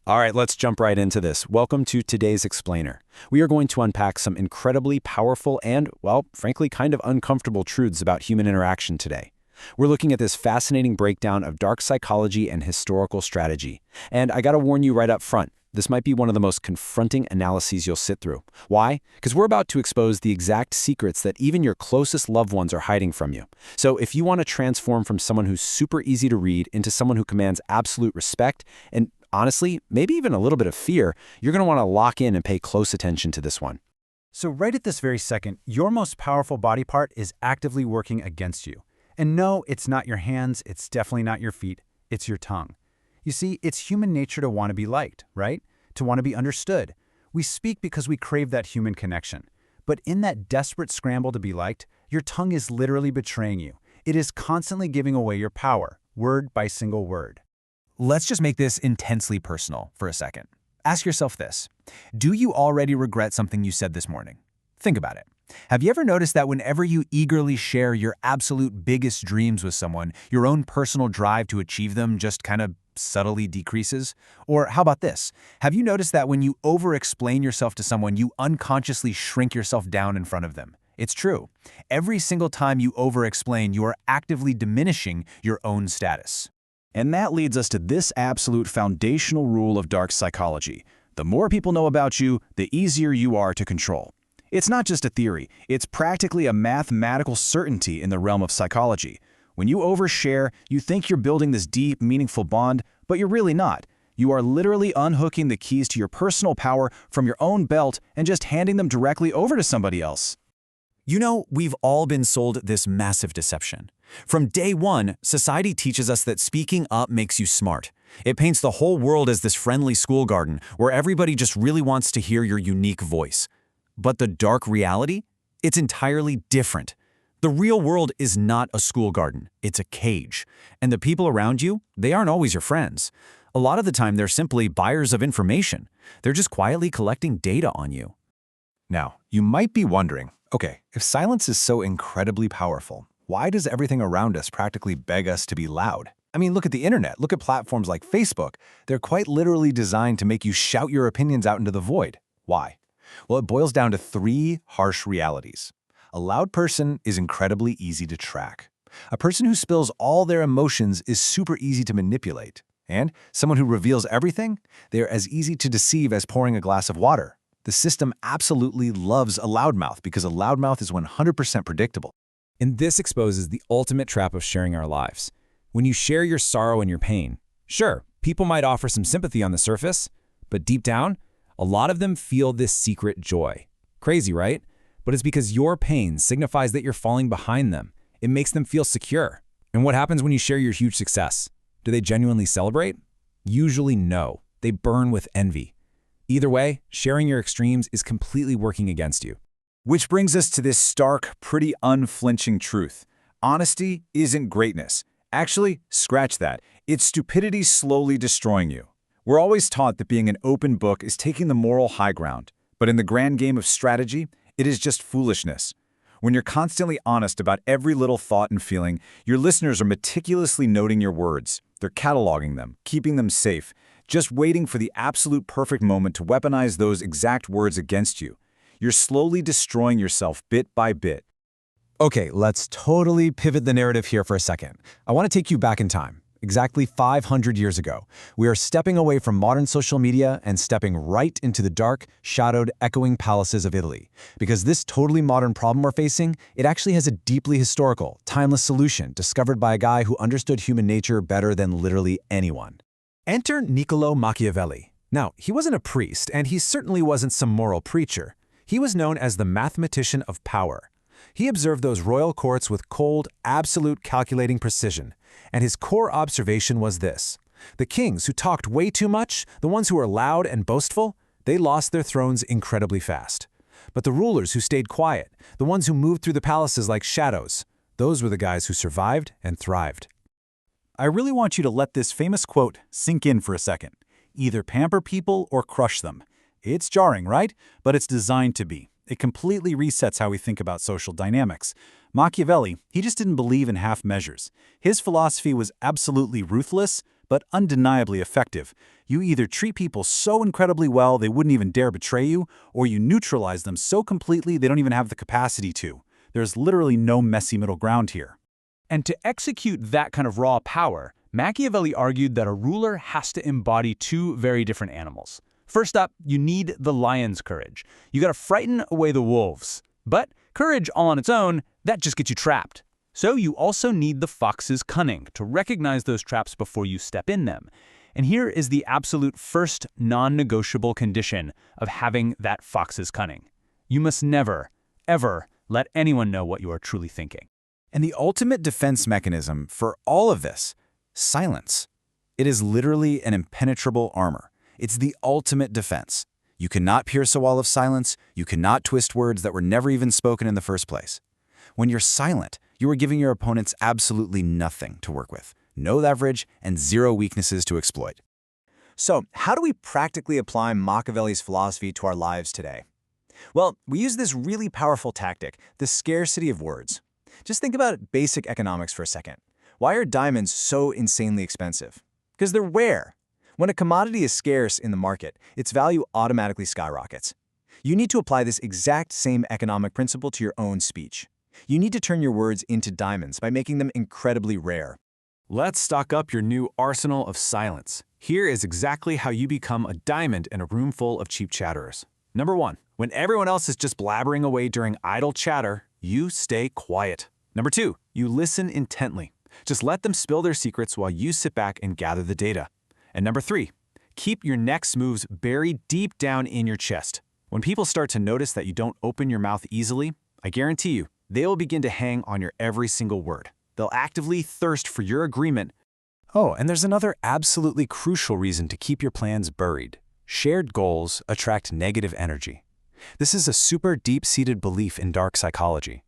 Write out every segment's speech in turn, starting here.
All right, let's jump right into this. Welcome to today's Explainer. We are going to unpack some incredibly powerful and, well, frankly, kind of uncomfortable truths about human interaction today. We're looking at this fascinating breakdown of dark psychology and historical strategy. And I gotta warn you right up front, this might be one of the most confronting analyses you'll sit through. Why? Because we're about to expose the exact secrets that even your closest loved ones are hiding from you. So if you want to transform from someone who's super easy to read into someone who commands absolute respect and honestly, maybe even a little bit of fear, you're going to want to lock in and pay close attention to this one. So right at this very second, your most powerful body part is actively working against you. And no, it's not your hands, it's definitely not your feet, it's your tongue. You see, it's human nature to want to be liked, right? To want to be understood. We speak because we crave that human connection. But in that desperate scramble to be liked, your tongue is literally betraying you. It is constantly giving away your power, word by single word. Let's just make this intensely personal for a second. Ask yourself this. Do you already regret something you said this morning? Think about it. Have you ever noticed that whenever you eagerly share your absolute biggest dreams with someone, your own personal drive to achieve them just kind of subtly decreases? Or how about this? Have you noticed that when you over-explain yourself to someone, you unconsciously shrink yourself down in front of them? It's true. Every single time you over-explain, you are actively diminishing your own status. And that leads us to this absolute foundational rule of dark psychology. The more people know about you, the easier you are to control. It's not just a theory, it's practically a mathematical certainty in the realm of psychology. When you overshare, you think you're building this deep, meaningful bond, but you're really not. You are literally unhooking the keys to your personal power from your own belt and just handing them directly over to somebody else. You know, we've all been sold this massive deception. From day one, society teaches us that speaking up makes you smart. It paints the whole world as this friendly school garden where everybody just really wants to hear your unique voice. But the dark reality? It's entirely different. The real world is not a school garden, it's a cage. And the people around you, they aren't always your friends. A lot of the time, they're simply buyers of information. They're just quietly collecting data on you. Now, you might be wondering, okay, if silence is so incredibly powerful, why does everything around us practically beg us to be loud? I mean, look at the internet. Look at platforms like Facebook. They're quite literally designed to make you shout your opinions out into the void. Why? Well, it boils down to three harsh realities. A loud person is incredibly easy to track. A person who spills all their emotions is super easy to manipulate. And someone who reveals everything, they're as easy to deceive as pouring a glass of water. The system absolutely loves a loudmouth because a loudmouth is 100% predictable. And this exposes the ultimate trap of sharing our lives. When you share your sorrow and your pain, sure, people might offer some sympathy on the surface, but deep down, a lot of them feel this secret joy. Crazy, right? But it's because your pain signifies that you're falling behind them. It makes them feel secure. And what happens when you share your huge success? Do they genuinely celebrate? Usually no. They burn with envy. Either way, sharing your extremes is completely working against you. Which brings us to this stark, pretty unflinching truth. Honesty isn't greatness. Actually, scratch that. It's stupidity slowly destroying you. We're always taught that being an open book is taking the moral high ground. But in the grand game of strategy, it is just foolishness. When you're constantly honest about every little thought and feeling, your listeners are meticulously noting your words. They're cataloging them, keeping them safe, just waiting for the absolute perfect moment to weaponize those exact words against you. You're slowly destroying yourself bit by bit. Okay, let's totally pivot the narrative here for a second. I want to take you back in time, exactly 500 years ago. We are stepping away from modern social media and stepping right into the dark, shadowed, echoing palaces of Italy. Because this totally modern problem we're facing, it actually has a deeply historical, timeless solution discovered by a guy who understood human nature better than literally anyone. Enter Niccolo Machiavelli. Now, he wasn't a priest, and he certainly wasn't some moral preacher. He was known as the mathematician of power. He observed those royal courts with cold, absolute calculating precision, and his core observation was this. The kings who talked way too much, the ones who were loud and boastful, they lost their thrones incredibly fast. But the rulers who stayed quiet, the ones who moved through the palaces like shadows, those were the guys who survived and thrived. I really want you to let this famous quote sink in for a second. Either pamper people or crush them. It's jarring, right? But it's designed to be. It completely resets how we think about social dynamics. Machiavelli, he just didn't believe in half measures. His philosophy was absolutely ruthless, but undeniably effective. You either treat people so incredibly well they wouldn't even dare betray you, or you neutralize them so completely they don't even have the capacity to. There's literally no messy middle ground here. And to execute that kind of raw power, Machiavelli argued that a ruler has to embody two very different animals. First up, you need the lion's courage. You gotta frighten away the wolves. But courage all on its own, that just gets you trapped. So you also need the fox's cunning to recognize those traps before you step in them. And here is the absolute first non-negotiable condition of having that fox's cunning. You must never, ever let anyone know what you are truly thinking. And the ultimate defense mechanism for all of this, silence. It is literally an impenetrable armor. It's the ultimate defense. You cannot pierce a wall of silence. You cannot twist words that were never even spoken in the first place. When you're silent, you are giving your opponents absolutely nothing to work with, no leverage, and zero weaknesses to exploit. So, how do we practically apply Machiavelli's philosophy to our lives today? Well, we use this really powerful tactic, the scarcity of words. Just think about basic economics for a second. Why are diamonds so insanely expensive? Because they're rare. When a commodity is scarce in the market, its value automatically skyrockets. You need to apply this exact same economic principle to your own speech. You need to turn your words into diamonds by making them incredibly rare. Let's stock up your new arsenal of silence. Here is exactly how you become a diamond in a room full of cheap chatterers. Number 1, when everyone else is just blabbering away during idle chatter, you stay quiet. Number 2, you listen intently. Just let them spill their secrets while you sit back and gather the data. And number 3, keep your next moves buried deep down in your chest. When people start to notice that you don't open your mouth easily, I guarantee you, they will begin to hang on your every single word. They'll actively thirst for your agreement. Oh, and there's another absolutely crucial reason to keep your plans buried. Shared goals attract negative energy. This is a super deep-seated belief in dark psychology.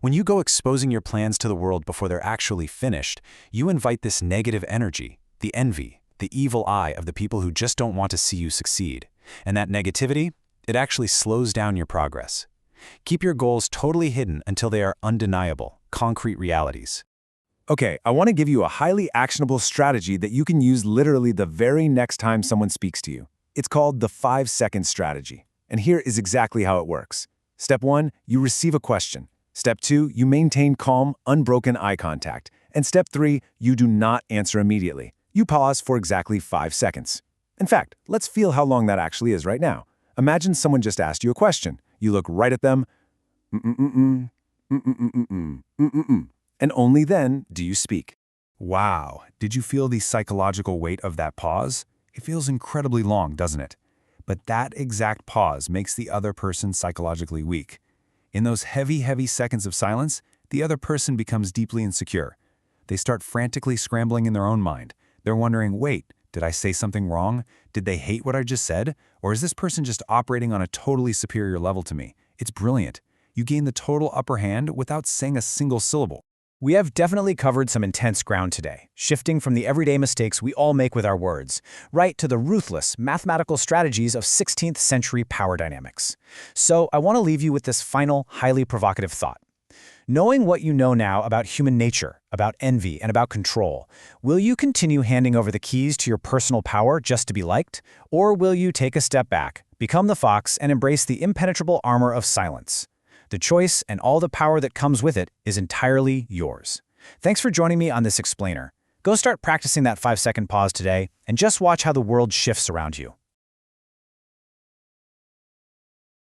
When you go exposing your plans to the world before they're actually finished, you invite this negative energy, the envy, the evil eye of the people who just don't want to see you succeed. And that negativity, it actually slows down your progress. Keep your goals totally hidden until they are undeniable, concrete realities. Okay, I want to give you a highly actionable strategy that you can use literally the very next time someone speaks to you. It's called the 5-second strategy. And here is exactly how it works. Step 1, you receive a question. Step 2, you maintain calm, unbroken eye contact. And step 3, you do not answer immediately. You pause for exactly 5 seconds. In fact, let's feel how long that actually is right now. Imagine someone just asked you a question. You look right at them, and only then do you speak. Wow, did you feel the psychological weight of that pause? It feels incredibly long, doesn't it? But that exact pause makes the other person psychologically weak. In those heavy seconds of silence, the other person becomes deeply insecure. They start frantically scrambling in their own mind. They're wondering, wait, did I say something wrong? Did they hate what I just said? Or is this person just operating on a totally superior level to me? It's brilliant. You gain the total upper hand without saying a single syllable. We have definitely covered some intense ground today, shifting from the everyday mistakes we all make with our words, right to the ruthless mathematical strategies of 16th century power dynamics. So I want to leave you with this final, highly provocative thought. Knowing what you know now about human nature, about envy, and about control, will you continue handing over the keys to your personal power just to be liked? Or will you take a step back, become the fox, and embrace the impenetrable armor of silence? The choice and all the power that comes with it is entirely yours. Thanks for joining me on this explainer. Go start practicing that 5-second pause today and just watch how the world shifts around you.